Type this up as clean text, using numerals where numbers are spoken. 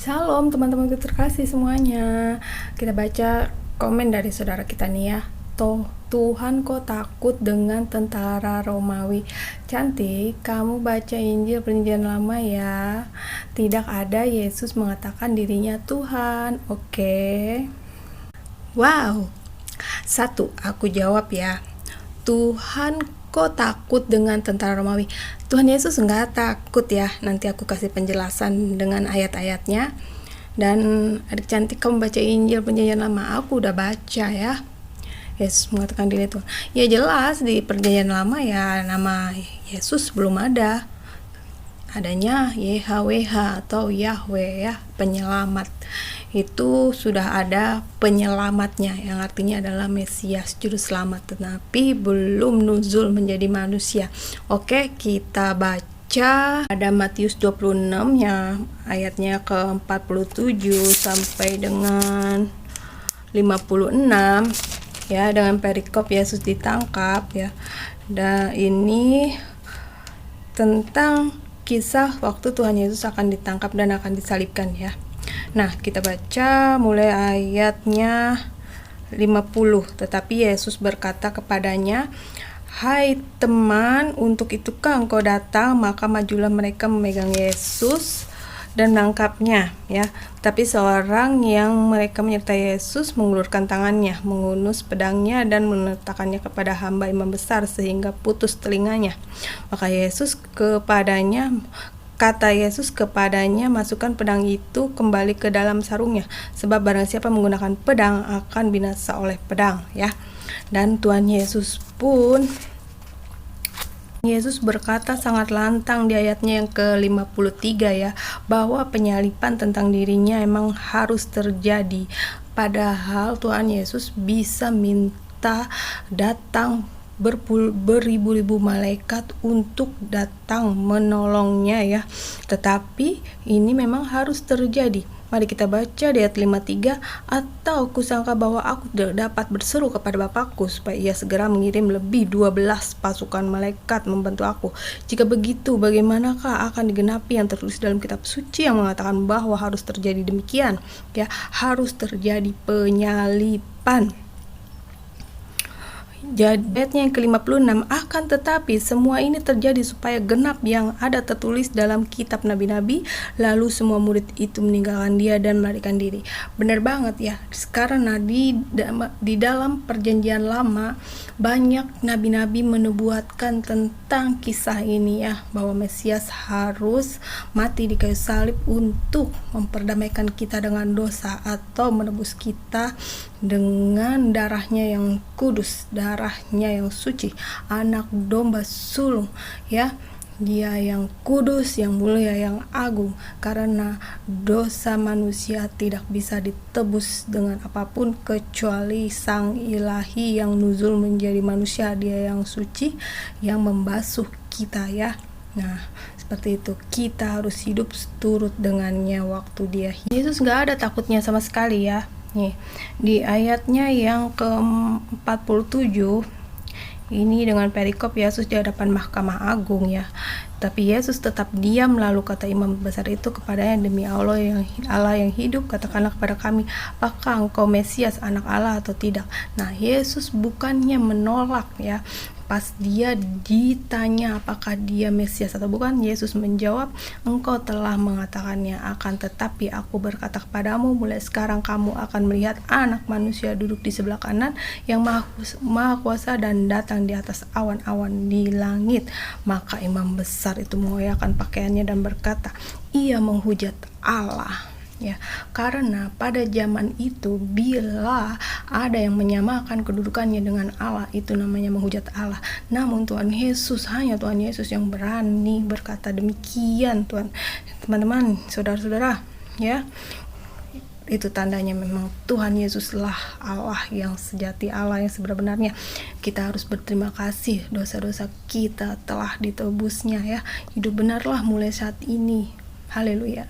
Shalom teman-teman terkasih semuanya. Kita baca komen dari saudara kita nih ya. Tuhan kok takut dengan tentara Romawi. Cantik, kamu baca Injil Perjanjian Lama ya. Tidak ada Yesus mengatakan dirinya Tuhan. Oke. Wow. Satu, aku jawab ya. Tuhan kok takut dengan tentara Romawi? Tuhan Yesus enggak takut ya. Nanti aku kasih penjelasan dengan ayat-ayatnya. Dan adik cantik, kamu baca Injil Perjanjian Lama. Aku udah baca ya. Yesus mengatakan diri Tuhan. Ya jelas di Perjanjian Lama ya nama Yesus belum ada. Adanya YHWH atau Yahweh ya, penyelamat. Itu sudah ada penyelamatnya yang artinya adalah Mesias, juru selamat, tetapi belum nuzul menjadi manusia. Oke, kita baca ada Matius 26 ya, ayatnya ke-47 sampai dengan 56 ya, dengan perikop Yesus ditangkap ya. Dan ini tentang kisah waktu Tuhan Yesus akan ditangkap dan akan disalibkan ya. Nah, kita baca mulai ayatnya 50. Tetapi Yesus berkata kepadanya, "Hai teman, untuk itukah engkau datang?" Maka majulah mereka memegang Yesus dan menangkapnya ya. Tapi seorang yang mereka menyertai Yesus mengulurkan tangannya, mengunus pedangnya dan meletakkannya kepada hamba imam besar sehingga putus telinganya. Maka kata Yesus kepadanya, "Masukkan pedang itu kembali ke dalam sarungnya, sebab barang siapa menggunakan pedang akan binasa oleh pedang." Ya. Dan Tuhan Yesus berkata sangat lantang di ayatnya yang ke-53 ya, bahwa penyalipan tentang dirinya emang harus terjadi. Padahal Tuhan Yesus bisa minta datang beribu-ribu malaikat untuk datang menolongnya ya. Tetapi ini memang harus terjadi. Mari kita baca di ayat 53, "Atau kusangka bahwa aku tidak dapat berseru kepada Bapakku supaya ia segera mengirim lebih 12 pasukan malaikat membantu aku. Jika begitu, bagaimanakah akan digenapi yang tertulis dalam kitab suci yang mengatakan bahwa harus terjadi demikian?" Ya, harus terjadi penyalipan. Jadi ayatnya yang ke-56, "Akan tetapi semua ini terjadi supaya genap yang ada tertulis dalam kitab nabi-nabi." Lalu semua murid itu meninggalkan dia dan melarikan diri. Benar banget ya. Sekarang di dalam Perjanjian Lama banyak nabi-nabi menubuatkan tentang kisah ini ya, bahwa Mesias harus mati di kayu salib untuk memperdamaikan kita dengan dosa atau menebus kita dengan darahnya yang kudus, darahnya yang suci, anak domba sulung ya. Dia yang kudus, yang mulia, yang agung, karena dosa manusia tidak bisa ditebus dengan apapun kecuali Sang Ilahi yang nuzul menjadi manusia. Dia yang suci, yang membasuh kita ya. Nah, seperti itu, kita harus hidup turut dengannya waktu dia. Yesus gak ada takutnya sama sekali ya. Nih, di ayatnya yang ke-47 ini dengan perikop Yesus di hadapan Mahkamah Agung ya. Tapi Yesus tetap diam, lalu kata imam besar itu kepadanya, "Demi Allah yang hidup, katakanlah kepada kami, apakah engkau Mesias, anak Allah atau tidak?" Nah, Yesus bukannya menolak ya. Pas dia ditanya apakah dia Mesias atau bukan, Yesus menjawab, "Engkau telah mengatakannya, akan tetapi aku berkata kepadamu, mulai sekarang kamu akan melihat Anak Manusia duduk di sebelah kanan yang maha kuasa dan datang di atas awan-awan di langit." Maka imam besar itu mengoyakkan pakaiannya dan berkata, "Ia menghujat Allah." Ya, karena pada zaman itu bila ada yang menyamakan kedudukannya dengan Allah, itu namanya menghujat Allah. Namun hanya Tuhan Yesus yang berani berkata demikian. Teman-teman, saudara-saudara ya, itu tandanya memang Tuhan Yesuslah Allah yang sejati, Allah yang sebenar-benarnya. Kita harus berterima kasih, dosa-dosa kita telah ditebusnya ya. Hidup benarlah mulai saat ini. Haleluya.